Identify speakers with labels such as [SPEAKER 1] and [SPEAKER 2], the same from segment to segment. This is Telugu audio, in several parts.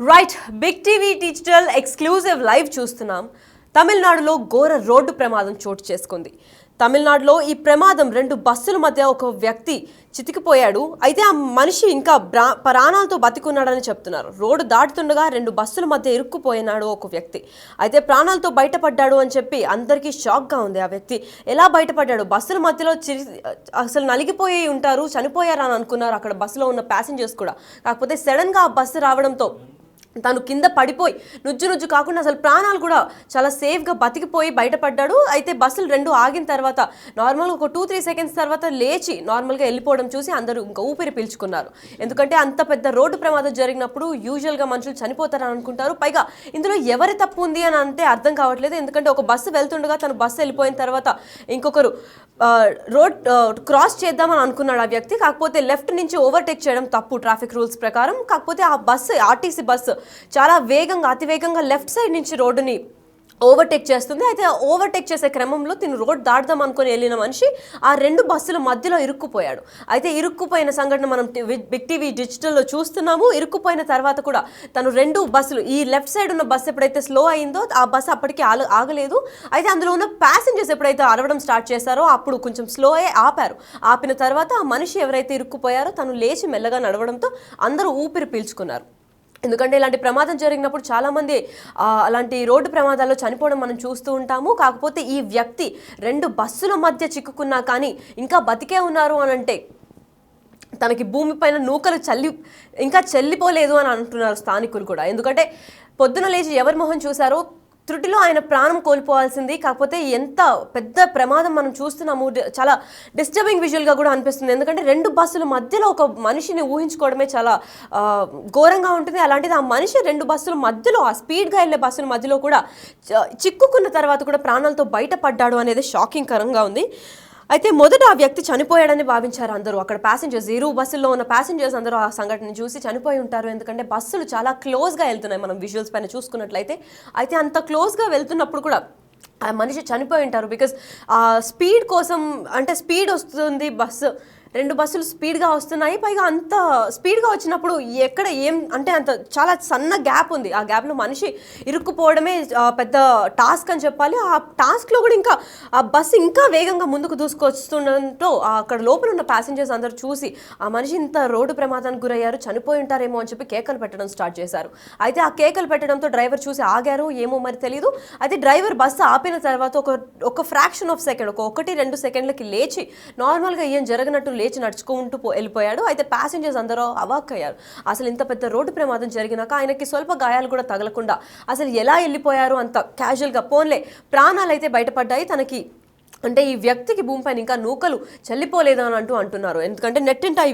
[SPEAKER 1] Right, big TV digital exclusive live చూస్తున్నాం. తమిళనాడులో ఘోర రోడ్డు ప్రమాదం చోటు చేసుకుంది. తమిళనాడులో ఈ ప్రమాదం 2 బస్సుల మధ్య ఒక వ్యక్తి చితికిపోయాడు. అయితే ఆ మనిషి ఇంకా ప్రాణాలతో బతికున్నాడని చెప్తున్నారు. రోడ్డు దాటుతుండగా 2 బస్సుల మధ్య ఇరుక్కుపోయినాడు ఒక వ్యక్తి. అయితే ప్రాణాలతో బయటపడ్డాడు అని చెప్పి అందరికీ షాక్గా ఉంది. ఆ వ్యక్తి ఎలా బయటపడ్డాడు? బస్సుల మధ్యలో అసలు నలిగిపోయి ఉంటారు, చనిపోయారు అని అనుకున్నారు అక్కడ బస్సులో ఉన్న ప్యాసింజర్స్ కూడా. కాకపోతే సడన్గా ఆ బస్సు రావడంతో తను కింద పడిపోయి నుజ్జు కాకుండా అసలు ప్రాణాలు కూడా చాలా సేఫ్గా బతికిపోయి బయటపడ్డాడు. అయితే బస్సులు 2 ఆగిన తర్వాత నార్మల్గా ఒక 2-3 సెకండ్స్ తర్వాత లేచి నార్మల్గా వెళ్ళిపోవడం చూసి అందరూ ఇంకా ఊపిరి పీల్చుకున్నారు. ఎందుకంటే అంత పెద్ద రోడ్డు ప్రమాదం జరిగినప్పుడు యూజువల్గా మనుషులు చనిపోతారని అనుకుంటారు. పైగా ఇందులో ఎవరి తప్పు ఉంది అని అంటే అర్థం కావట్లేదు. ఎందుకంటే ఒక బస్సు వెళ్తుండగా తను బస్సు వెళ్ళిపోయిన తర్వాత ఇంకొకరు రోడ్ క్రాస్ చేద్దామని అనుకున్నాడు ఆ వ్యక్తి. కాకపోతే లెఫ్ట్ నుంచి ఓవర్టేక్ చేయడం తప్పు ట్రాఫిక్ రూల్స్ ప్రకారం. కాకపోతే ఆ బస్సు ఆర్టీసీ బస్సు చాలా వేగంగా అతివేగంగా లెఫ్ట్ సైడ్ నుంచి రోడ్డుని ఓవర్టేక్ చేస్తుంది. అయితే ఓవర్టేక్ చేసే క్రమంలో తిను రోడ్ దాటుదాం అనుకుని వెళ్ళిన మనిషి ఆ 2 బస్సుల మధ్యలో ఇరుక్కుపోయాడు. అయితే ఇరుక్కుపోయిన సంఘటన మనం బిగ్ టీవీ డిజిటల్లో చూస్తున్నాము. ఇరుక్కుపోయిన తర్వాత కూడా తను 2 బస్సులు, ఈ లెఫ్ట్ సైడ్ ఉన్న బస్సు ఎప్పుడైతే స్లో అయిందో ఆ బస్సు అప్పటికి ఆగలేదు. అయితే అందులో ఉన్న ప్యాసింజర్స్ ఎప్పుడైతే అరవడం స్టార్ట్ చేశారో అప్పుడు కొంచెం స్లో అయ్యి ఆపారు. ఆపిన తర్వాత ఆ మనిషి ఎవరైతే ఇరుక్కుపోయారో తను లేచి మెల్లగా నడవడంతో అందరూ ఊపిరి పీల్చుకున్నారు. ఎందుకంటే ఇలాంటి ప్రమాదం జరిగినప్పుడు చాలామంది అలాంటి రోడ్డు ప్రమాదాల్లో చనిపోవడం మనం చూస్తూ ఉంటాము. కాకపోతే ఈ వ్యక్తి 2 బస్సుల మధ్య చిక్కుకున్నా కానీ ఇంకా బతికే ఉన్నారు అని అంటే తనకి భూమిపైన నూకలు ఇంకా చెల్లిపోలేదు అని అంటున్నారు స్థానికులు కూడా. ఎందుకంటే పొద్దున లేచి ఎవరి మొహం చూశారో త్రుటిలో ఆయన ప్రాణం కోల్పోవాల్సింది. కాకపోతే ఎంత పెద్ద ప్రమాదం మనం చూస్తున్నాము. చాలా డిస్టర్బింగ్ విజువల్గా కూడా అనిపిస్తుంది. ఎందుకంటే 2 బస్సుల మధ్యలో ఒక మనిషిని ఊహించుకోవడమే చాలా ఘోరంగా ఉంటుంది. అలాంటిది ఆ మనిషి 2 బస్సుల మధ్యలో, ఆ స్పీడ్గా వెళ్ళే బస్సుల మధ్యలో కూడా చిక్కుకున్న తర్వాత కూడా ప్రాణాలతో బయటపడ్డాడు అనేది షాకింగ్ కరంగా ఉంది. అయితే మొదట ఆ వ్యక్తి చనిపోయాడని భావించారు అందరూ. అక్కడ ప్యాసింజర్స్, 2 బస్సుల్లో ఉన్న ప్యాసింజర్స్ అందరూ ఆ సంఘటన చూసి చనిపోయి ఉంటారు. ఎందుకంటే బస్సులు చాలా క్లోజ్గా వెళ్తున్నాయి మనం విజువల్స్ పైన చూసుకున్నట్లయితే. అయితే అంత క్లోజ్గా వెళ్తున్నప్పుడు కూడా ఆ మనిషి చనిపోయి ఉంటారు. బికాస్ ఆ స్పీడ్ కోసం, అంటే స్పీడ్ వస్తుంది బస్సు, 2 బస్సులు స్పీడ్గా వస్తున్నాయి. పైగా అంత స్పీడ్గా వచ్చినప్పుడు ఎక్కడ ఏం అంటే అంత చాలా సన్న గ్యాప్ ఉంది. ఆ గ్యాప్లో మనిషి ఇరుక్కుపోవడమే పెద్ద టాస్క్ అని చెప్పాలి. ఆ టాస్క్లో కూడా ఇంకా ఆ బస్సు ఇంకా వేగంగా ముందుకు దూసుకొస్తుండడంతో అక్కడ లోపల ఉన్న ప్యాసింజర్స్ అందరూ చూసి ఆ మనిషి ఇంత రోడ్డు ప్రమాదానికి గురయ్యారు, చనిపోయి ఉంటారేమో అని చెప్పి కేకలు పెట్టడం స్టార్ట్ చేశారు. అయితే ఆ కేకలు పెట్టడంతో డ్రైవర్ చూసి ఆగారు, ఏమో మరి తెలియదు. అయితే డ్రైవర్ బస్సు ఆపిన తర్వాత ఒక ఫ్రాక్షన్ ఆఫ్ సెకండ్, 1-2 సెకండ్లకి లేచి నార్మల్గా ఏం జరగనట్టు లేచి నడుచుకుంటూ వెళ్ళిపోయాడు. అయితే ప్యాసింజర్స్ అందరూ అవాక్కయ్యారు. అసలు ఇంత పెద్ద రోడ్డు ప్రమాదం జరిగినాక ఆయనకి స్వల్ప గాయాలు కూడా తగలకుండా అసలు ఎలా వెళ్ళిపోయారు అంత క్యాజువల్గా. పోన్లే ప్రాణాలు అయితే బయటపడ్డాయి. తనకి అంటే ఈ వ్యక్తికి భూమిపైన ఇంకా నూకలు చెల్లిపోలేదు అని అంటున్నారు. ఎందుకంటే నెట్టింట ఈ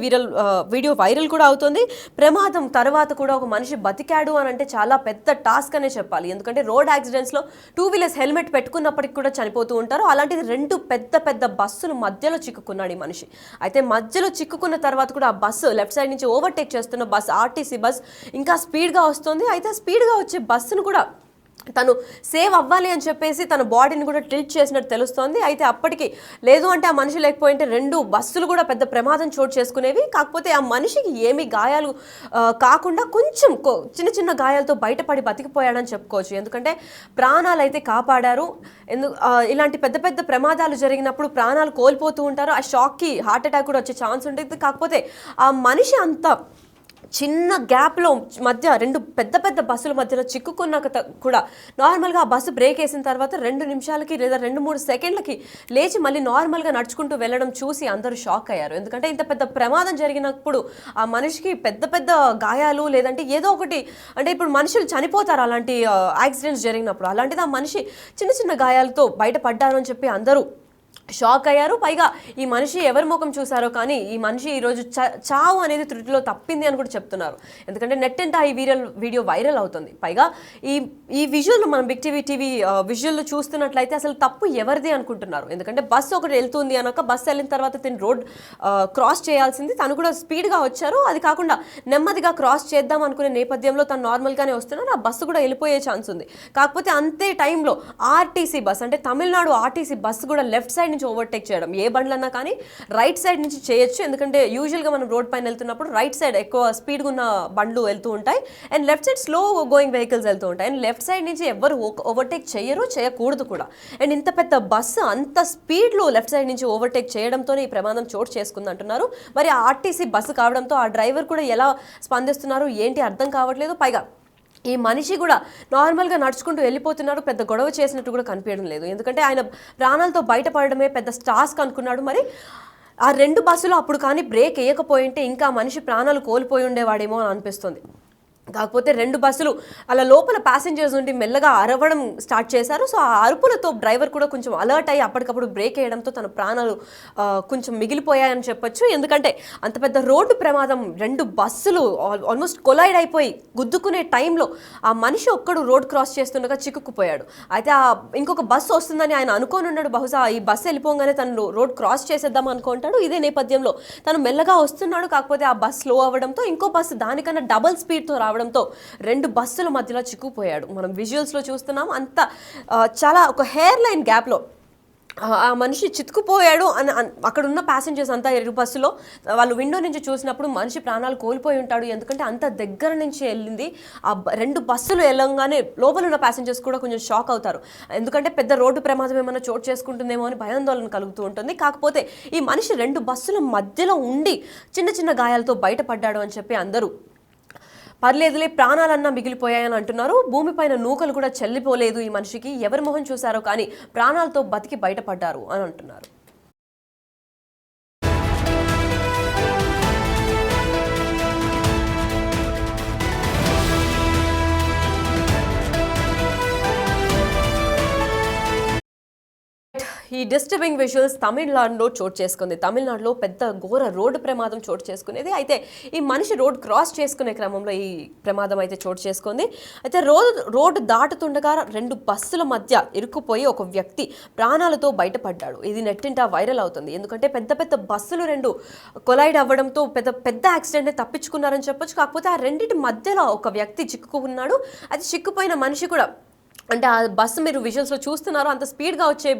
[SPEAKER 1] వీడియో వైరల్ కూడా అవుతుంది. ప్రమాదం తర్వాత కూడా ఒక మనిషి బతికాడు అని అంటే చాలా పెద్ద టాస్క్ అనే చెప్పాలి. ఎందుకంటే రోడ్ యాక్సిడెంట్స్లో 2 వీలర్స్ హెల్మెట్ పెట్టుకున్నప్పటికి కూడా చనిపోతూ ఉంటారు. అలాంటిది 2 పెద్ద బస్సులు మధ్యలో చిక్కుకున్నాడు ఈ మనిషి. అయితే మధ్యలో చిక్కుకున్న తర్వాత కూడా ఆ బస్సు లెఫ్ట్ సైడ్ నుంచి ఓవర్టేక్ చేస్తున్న బస్, ఆర్టీసీ బస్ ఇంకా స్పీడ్గా వస్తుంది. అయితే స్పీడ్గా వచ్చే బస్సును కూడా తను సేవ్ అవ్వాలి అని చెప్పేసి తన బాడీని కూడా టిల్ట్ చేసినట్టు తెలుస్తోంది. అయితే అప్పటికి లేదు అంటే ఆ మనిషి లేకపోయింటే 2 బస్సులు కూడా పెద్ద ప్రమాదం చోటు చేసుకునేవి. కాకపోతే ఆ మనిషికి ఏమీ గాయాలు కాకుండా కొంచెం చిన్న గాయాలతో బయటపడి బతికిపోయాడని చెప్పుకోవచ్చు. ఎందుకంటే ప్రాణాలు అయితే కాపాడారు. ఇలాంటి పెద్ద ప్రమాదాలు జరిగినప్పుడు ప్రాణాలు కోల్పోతూ ఉంటారు. ఆ షాక్కి హార్ట్ అటాక్ కూడా వచ్చే ఛాన్స్ ఉంటుంది. కాకపోతే ఆ మనిషి అంత చిన్న గ్యాప్లో మధ్య 2 పెద్ద బస్సుల మధ్యలో చిక్కుకున్నాక కూడా నార్మల్గా ఆ బస్సు బ్రేక్ వేసిన తర్వాత 2 నిమిషాలకి లేదా 2-3 సెకండ్లకి లేచి మళ్ళీ నార్మల్గా నడుచుకుంటూ వెళ్ళడం చూసి అందరూ షాక్ అయ్యారు. ఎందుకంటే ఇంత పెద్ద ప్రమాదం జరిగినప్పుడు ఆ మనిషికి పెద్ద గాయాలు లేదంటే ఏదో ఒకటి, అంటే ఇప్పుడు మనుషులు చనిపోతారు అలాంటి యాక్సిడెంట్స్ జరిగినప్పుడు. అలాంటిది ఆ మనిషి చిన్న గాయాలతో బయటపడ్డారు అని చెప్పి అందరూ షాక్ అయ్యారు. పైగా ఈ మనిషి ఎవరి ముఖం చూసారో కానీ ఈ మనిషి ఈరోజు చావు అనేది త్రుటిలో తప్పింది అని కూడా చెప్తున్నారు. ఎందుకంటే నెట్ ఈ వీడియో వైరల్ అవుతుంది. పైగా ఈ విజువల్ మనం బిగ్ టీవీ విజువల్ చూస్తున్నట్లయితే అసలు తప్పు ఎవరిది అనుకుంటున్నారు. ఎందుకంటే బస్సు ఒకటి వెళ్తుంది అనక బస్సు వెళ్ళిన తర్వాత తిని రోడ్ క్రాస్ చేయాల్సింది, తను కూడా స్పీడ్గా వచ్చారు. అది కాకుండా నెమ్మదిగా క్రాస్ చేద్దాం అనుకునే నేపథ్యంలో తను నార్మల్గానే వస్తున్నారు. ఆ బస్సు కూడా వెళ్ళిపోయే ఛాన్స్ ఉంది. కాకపోతే అంతే టైంలో ఆర్టీసీ బస్, అంటే తమిళనాడు ఆర్టీసీ బస్సు కూడా లెఫ్ట్ సైడ్ నుంచి ఓవర్టేక్ చేయడం. ఏ బండ్లన్నా కానీ రైట్ సైడ్ నుంచి చేయొచ్చు, ఎందుకంటే యూజువల్గా మనం రోడ్ పైన వెళ్తున్నప్పుడు రైట్ సైడ్ ఎక్కువ స్పీడ్గా ఉన్న బండ్లు వెళ్తూ ఉంటాయి and left side slow going vehicles వెళ్తూ ఉంటాయి. అండ్ లెఫ్ట్ సైడ్ నుంచి ఎవరు ఓవర్టేక్ చేయరు, చేయకూడదు కూడా. అండ్ ఇంత పెద్ద బస్సు అంత స్పీడ్లో లెఫ్ట్ సైడ్ నుంచి ఓవర్టేక్ చేయడంతోనే ఈ ప్రమాదం చోటు చేసుకుంది అంటున్నారు. మరి ఆర్టీసీ బస్సు కావడంతో ఆ డ్రైవర్ కూడా ఎలా స్పందిస్తున్నారు ఏంటి అర్థం కావట్లేదు. పైగా ఈ మనిషి కూడా నార్మల్గా నడుచుకుంటూ వెళ్ళిపోతున్నారు, పెద్ద గొడవ చేసినట్టు కూడా కనిపించడం లేదు. ఎందుకంటే ఆయన ప్రాణాలతో బయటపడడమే పెద్ద టాస్క్ అనుకున్నాడు. మరి ఆ 2 బస్సులు అప్పుడు కానీ బ్రేక్ వేయకపోయింటే ఇంకా మనిషి ప్రాణాలు కోల్పోయి ఉండేవాడేమో అని అనిపిస్తుంది. కాకపోతే 2 బస్సులు అలా లోపల ప్యాసింజర్స్ ఉండి మెల్లగా అరవడం స్టార్ట్ చేశారు. సో ఆ అరుపులతో డ్రైవర్ కూడా కొంచెం అలర్ట్ అయ్యి అప్పటికప్పుడు బ్రేక్ వేయడంతో తన ప్రాణాలు కొంచెం మిగిలిపోయాయని చెప్పొచ్చు. ఎందుకంటే అంత పెద్ద రోడ్డు ప్రమాదం, 2 బస్సులు ఆల్మోస్ట్ కొలైడ్ అయిపోయి గుద్దుకునే టైంలో ఆ మనిషి ఒక్కడు రోడ్ క్రాస్ చేస్తుండగా చిక్కుకుపోయాడు. అయితే ఆ ఇంకొక బస్సు వస్తుందని ఆయన అనుకోని ఉన్నాడు. బహుశా ఈ బస్సు వెళ్ళిపోగానే తను రోడ్ క్రాస్ చేసేద్దాం అనుకుంటాడు. ఇదే నేపథ్యంలో తను మెల్లగా వస్తున్నాడు. కాకపోతే ఆ బస్సు స్లో అవ్వడంతో ఇంకో బస్సు దానికన్నా డబల్ స్పీడ్తో రావడంతో 2 బస్సుల మధ్యలో చిక్కుపోయాడు. మనం విజువల్స్లో చూస్తున్నాం. అంత చాలా ఒక హెయిర్ లైన్ గ్యాప్లో ఆ మనిషి చిక్కుపోయాడు అని అక్కడ ఉన్న ప్యాసింజర్స్ అంతా 2 బస్సులో వాళ్ళు విండో నుంచి చూసినప్పుడు మనిషి ప్రాణాలు కోల్పోయి ఉంటాడు. ఎందుకంటే అంత దగ్గర నుంచి వెళ్ళింది. ఆ 2 బస్సులు వెళ్ళంగానే లోపల ఉన్న ప్యాసింజర్స్ కూడా కొంచెం షాక్ అవుతారు. ఎందుకంటే పెద్ద రోడ్డు ప్రమాదం ఏమైనా చోటు చేసుకుంటుందేమో అని భయాందోళన కలుగుతూ ఉంటుంది. కాకపోతే ఈ మనిషి 2 బస్సుల మధ్యలో ఉండి చిన్న చిన్న గాయాలతో బయటపడ్డాడు అని చెప్పి అందరూ పర్లేదులే ప్రాణాలన్నా మిగిలిపోయాయని అంటున్నారు. భూమిపైన నూకలు కూడా చెల్లిపోలేదు ఈ మనిషికి. ఎవరి మొహం చూశారో కానీ ప్రాణాలతో బతికి బయటపడ్డారు అని అంటున్నారు. ఈ డిస్టర్బింగ్ విజువల్స్ తమిళనాడులో చోటు చేసుకుంది. తమిళనాడులో పెద్ద ఘోర రోడ్డు ప్రమాదం చోటు చేసుకునేది. అయితే ఈ మనిషి రోడ్ క్రాస్ చేసుకునే క్రమంలో ఈ ప్రమాదం అయితే చోటు చేసుకుంది. అయితే రోడ్డు దాటుతుండగా 2 బస్సుల మధ్య ఇరుక్కుపోయి ఒక వ్యక్తి ప్రాణాలతో బయటపడ్డాడు. ఇది నెట్టింట వైరల్ అవుతుంది. ఎందుకంటే పెద్ద పెద్ద బస్సులు 2 కొలైడ్ అవ్వడంతో పెద్ద యాక్సిడెంట్ని తప్పించుకున్నారని చెప్పొచ్చు. కాకపోతే ఆ రెండింటి మధ్యలో ఒక వ్యక్తి చిక్కుకున్నాడు. అది చిక్కుపోయిన మనిషి కూడా అంటే ఆ బస్సు మీరు విజువల్స్లో చూస్తున్నారు. అంత స్పీడ్గా వచ్చే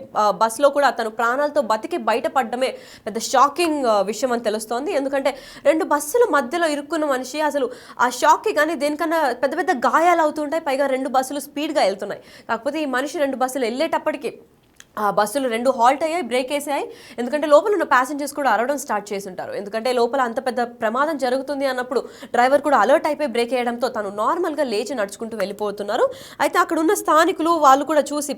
[SPEAKER 1] బస్సులో కూడా తను ప్రాణాలతో బతికి బయటపడడమే పెద్ద షాకింగ్ విషయం అని తెలుస్తోంది. ఎందుకంటే 2 బస్సుల మధ్యలో ఇరుక్కున్న మనిషి అసలు ఆ షాక్కి కానీ దేనికన్నా పెద్ద పెద్ద గాయాలు అవుతుంటాయి. పైగా 2 బస్సులు స్పీడ్గా వెళ్తున్నాయి. కాకపోతే ఈ మనిషి 2 బస్సులు వెళ్ళేటప్పటికి ఆ బస్సులు 2 హాల్ట్ అయ్యాయి, బ్రేక్ వేసాయి. ఎందుకంటే లోపల ఉన్న ప్యాసింజర్స్ కూడా అరవడం స్టార్ట్ చేసి ఉంటారు. ఎందుకంటే లోపల అంత పెద్ద ప్రమాదం జరుగుతుంది అన్నప్పుడు డ్రైవర్ కూడా అలర్ట్ అయిపోయి బ్రేక్ వేయడంతో తను నార్మల్గా లేచి నడుచుకుంటూ వెళ్ళిపోతున్నారు. అయితే అక్కడ ఉన్న స్థానికులు వాళ్ళు కూడా చూసి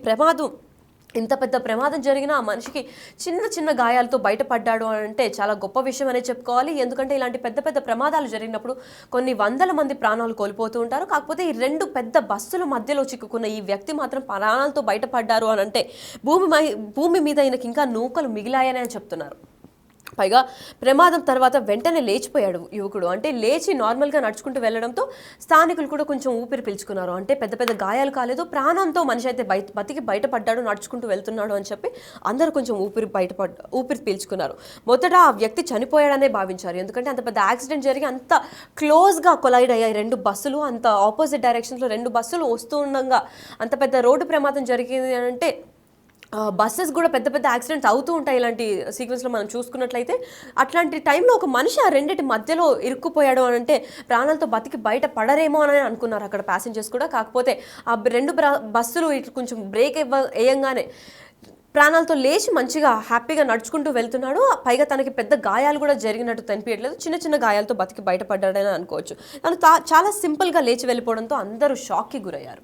[SPEAKER 1] ఇంత పెద్ద ప్రమాదం జరిగిన ఆ మనిషికి చిన్న చిన్న గాయాలతో బయటపడ్డాడు అంటే చాలా గొప్ప విషయం అనే చెప్పుకోవాలి. ఎందుకంటే ఇలాంటి పెద్ద పెద్ద ప్రమాదాలు జరిగినప్పుడు కొన్ని వందల మంది ప్రాణాలు కోల్పోతూ ఉంటారు. కాకపోతే ఈ 2 పెద్ద బస్సుల మధ్యలో చిక్కుకున్న ఈ వ్యక్తి మాత్రం ప్రాణాలతో బయటపడ్డారు అని అంటే భూమి మీద ఈయనకి ఇంకా నూకలు మిగిలాయని అని చెప్తున్నారు. పైగా ప్రమాదం తర్వాత వెంటనే లేచిపోయాడు యువకుడు. అంటే లేచి నార్మల్గా నడుచుకుంటూ వెళ్ళడంతో స్థానికులు కూడా కొంచెం ఊపిరి పీల్చుకున్నారు. అంటే పెద్ద పెద్ద గాయాలు కాలేదు, ప్రాణంతో మనిషి అయితే బతికి బయటపడ్డాడు, నడుచుకుంటూ వెళ్తున్నాడు అని చెప్పి అందరూ కొంచెం ఊపిరి పీల్చుకున్నారు. మొదట ఆ వ్యక్తి చనిపోయాడనే భావించారు. ఎందుకంటే అంత పెద్ద యాక్సిడెంట్ జరిగి అంత క్లోజ్గా కొలైడ్ అయ్యాయి 2 బస్సులు. అంత ఆపోజిట్ డైరెక్షన్స్లో 2 బస్సులు వస్తూ ఉండగా అంత పెద్ద రోడ్డు ప్రమాదం జరిగింది అంటే బస్సెస్ కూడా పెద్ద పెద్ద యాక్సిడెంట్స్ అవుతూ ఉంటాయి. ఇలాంటి సీక్వెన్స్లో మనం చూసుకున్నట్లయితే అట్లాంటి టైంలో ఒక మనిషి ఆ 2 మధ్యలో ఇరుక్కుపోయాడు అని అంటే ప్రాణాలతో బతికి బయట పడరేమో అని అనుకున్నారు అక్కడ ప్యాసింజర్స్ కూడా. కాకపోతే ఆ 2 బస్సులు ఇటు కొంచెం బ్రేక్ వేయంగానే ప్రాణాలతో లేచి మంచిగా హ్యాపీగా నడుచుకుంటూ వెళ్తున్నాడు. పైగా తనకి పెద్ద గాయాలు కూడా జరిగినట్టు కనిపించట్లేదు, చిన్న చిన్న గాయాలతో బతికి బయటపడ్డాడని అనుకోవచ్చు. తను చాలా సింపుల్గా లేచి వెళ్ళిపోవడంతో అందరూ షాక్కి గురయ్యారు.